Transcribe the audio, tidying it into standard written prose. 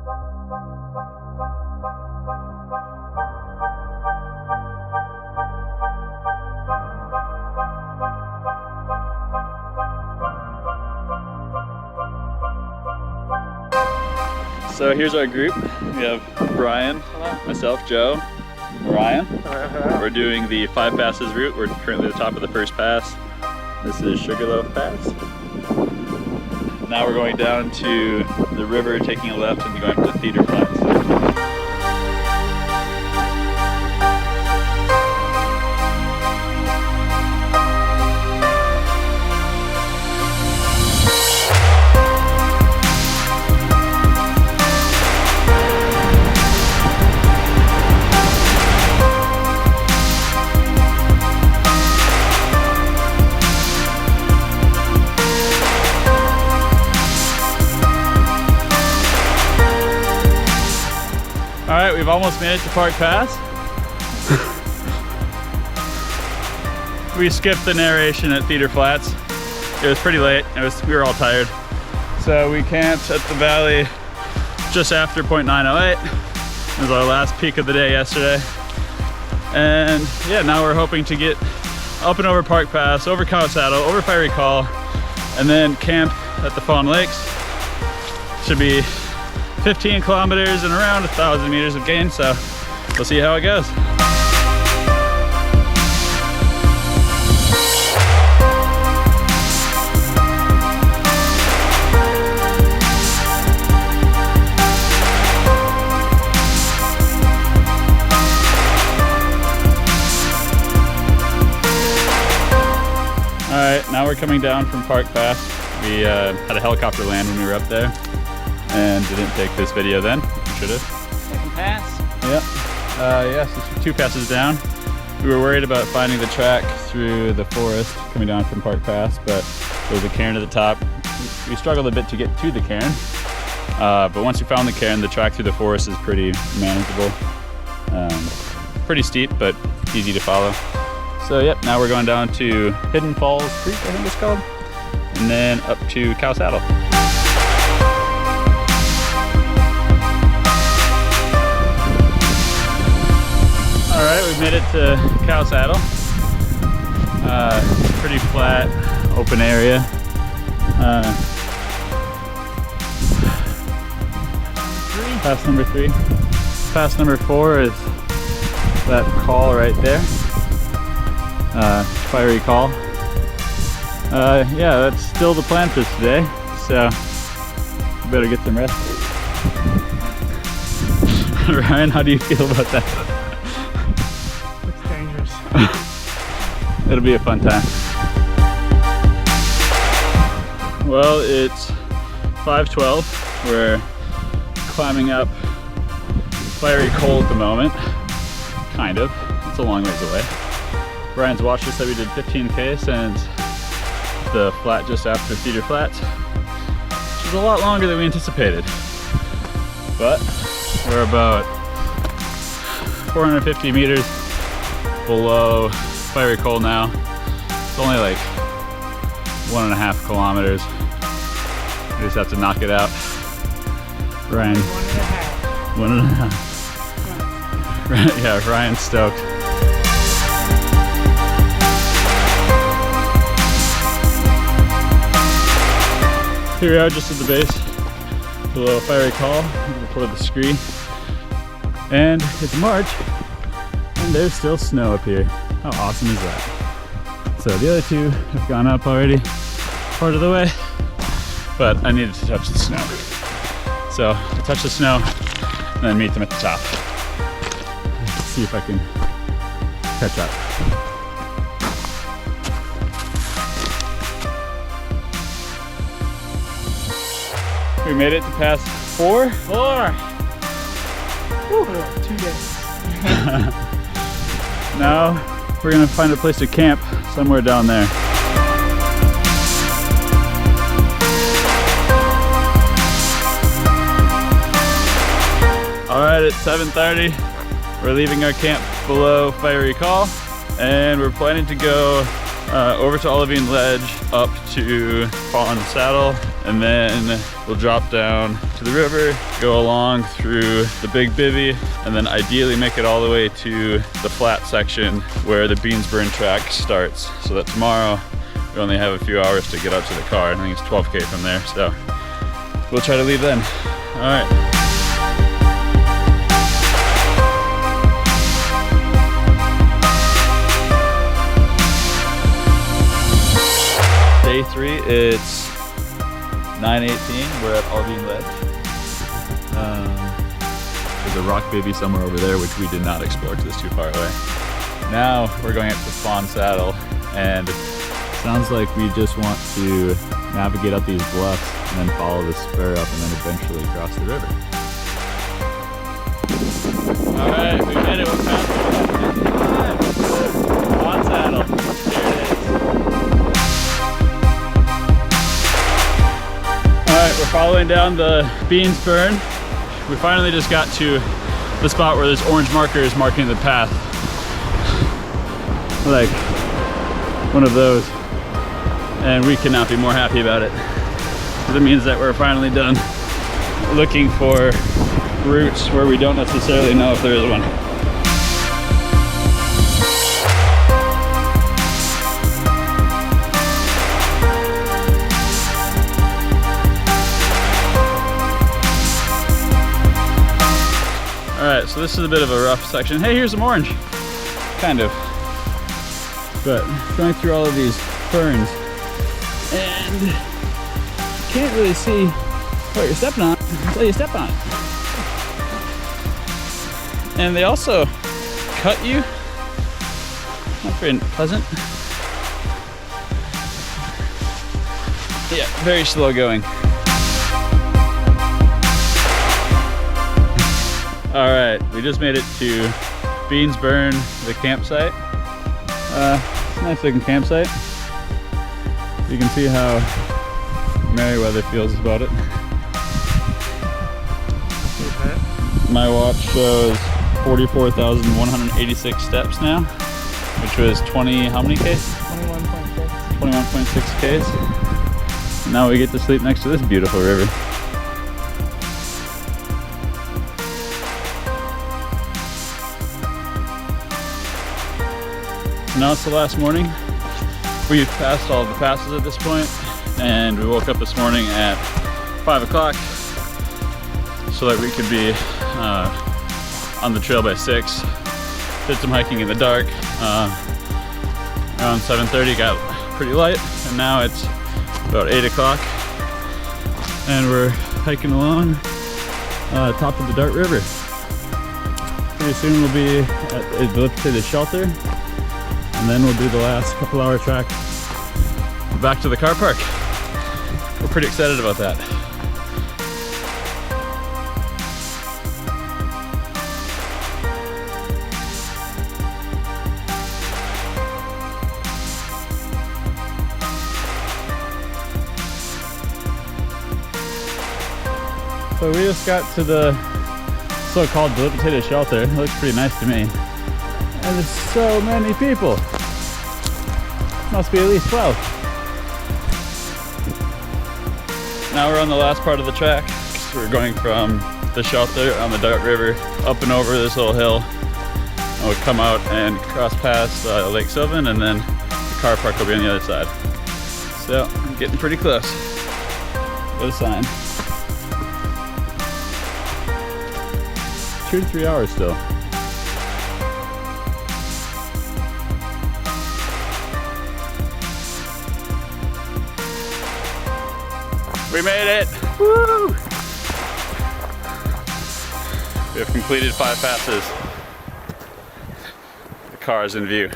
So here's our group. We have Brian, myself, Joe, Ryan. We're doing the 5 passes route. We're currently at the top of the first pass. This is Sugarloaf Pass. Now we're going down to the river, taking a left and going up to Cedar Flats. Alright, we've almost made it to Park Pass. We skipped the narration at Cedar Flats. It was pretty late. We were all tired. So we camped at the valley just after 0.908. It was our last peak of the day yesterday. And yeah, now we're hoping to get up and over Park Pass, over Cow Saddle, over Fiery Col, and then camp at the Fawn Lakes. Should be 15 kilometers and around 1,000 meters of gain, so we'll see how it goes. Alright, now we're coming down from Park Pass. We had a helicopter land when we were up there and didn't take this video then. We should have. Second pass? Yep. Yes, it's 2 passes down. We were worried about finding the track through the forest coming down from Park Pass, but there's a cairn at the top. We struggled a bit to get to the cairn, but once we found the cairn, the track through the forest is pretty manageable. Pretty steep, but easy to follow. So yep, now we're going down to Hidden Falls Creek, I think it's called, and then up to Cow Saddle. All right, we've made it to Cow Saddle. Pretty flat, open area. Pass number 3. Pass number 4 is that col right there. Fiery Col. Yeah, that's still the plan for today, so we better get some rest. Ryan, how do you feel about that? Looks dangerous. It'll be a fun time. Well, it's 5:12. We're climbing up Fiery Col at the moment. Kind of. It's a long ways away. Brian's watch just said we did 15K since the flat just after Cedar Flats, which is a lot longer than we anticipated. But we're about 450 meters below Fiery Col now. It's only like 1.5 kilometers. We just have to knock it out. Ryan. 1.5. 1.5. Yeah, Ryan's stoked. Here we are just at the base, below Fiery Col, before the scree. And it's March, and there's still snow up here. How awesome is that? So the other 2 have gone up already, part of the way, but I needed to touch the snow. So I'll touch the snow, and then meet them at the top. Let's see if I can catch up. We made it to pass 4. 4! Woo, 2 days. Now we're gonna find a place to camp somewhere down there. All right, it's 7:30. We're leaving our camp below Fiery Col, and we're planning to go over to Olivine Ledge, up to Fawn Saddle, and then we'll drop down to the river, go along through the big bivvy, and then ideally make it all the way to the flat section where the Beansburn track starts, so that tomorrow we only have a few hours to get out to the car. I think it's 12K from there, so we'll try to leave then. All right. Day 3, it's 9:18. We're at Olivine Ledge. There's a rock bivvy somewhere over there, which we did not explore because it's too far away. Now we're going up to Fawn Saddle, and it sounds like we just want to navigate up these bluffs and then follow the spur up and then eventually cross the river. All right, we made it. We're past Fawn Saddle. Here it is. Alright, we're following down the Beansburn. We finally just got to the spot where there's orange markers marking the path. Like one of those. And we cannot be more happy about it. It means that we're finally done looking for routes where we don't necessarily know if there is one. Alright, so this is a bit of a rough section. Hey, here's some orange. Kind of. But going through all of these ferns, and you can't really see what you're stepping on until you step on it. And they also cut you. Not very pleasant. Yeah, very slow going. All right, we just made it to Beansburn, the campsite. It's a nice looking campsite. You can see how Merriweather feels about it. My watch shows 44,186 steps now, which was 20, how many Ks? 21.6. 21.6 Ks. Now we get to sleep next to this beautiful river. Now it's the last morning. We've passed all the passes at this point, and we woke up this morning at 5 o'clock so that we could be on the trail by 6. Did some hiking in the dark. Around 7:30 got pretty light, and now it's about 8 o'clock, and we're hiking along top of the Dart River. Pretty soon we'll be at the shelter, and then we'll do the last couple hour trek back to the car park. We're pretty excited about that. So we just got to the so-called dilapidated shelter. It looks pretty nice to me. And there's so many people. Must be at least 12. Now we're on the last part of the trek. So we're going from the shelter on the Dart River up and over this little hill. And we'll come out and cross past Lake Sylvan, and then the car park will be on the other side. So I'm getting pretty close. Got a sign. 2 to 3 hours still. We made it! Woo! We have completed 5 passes. The car is in view.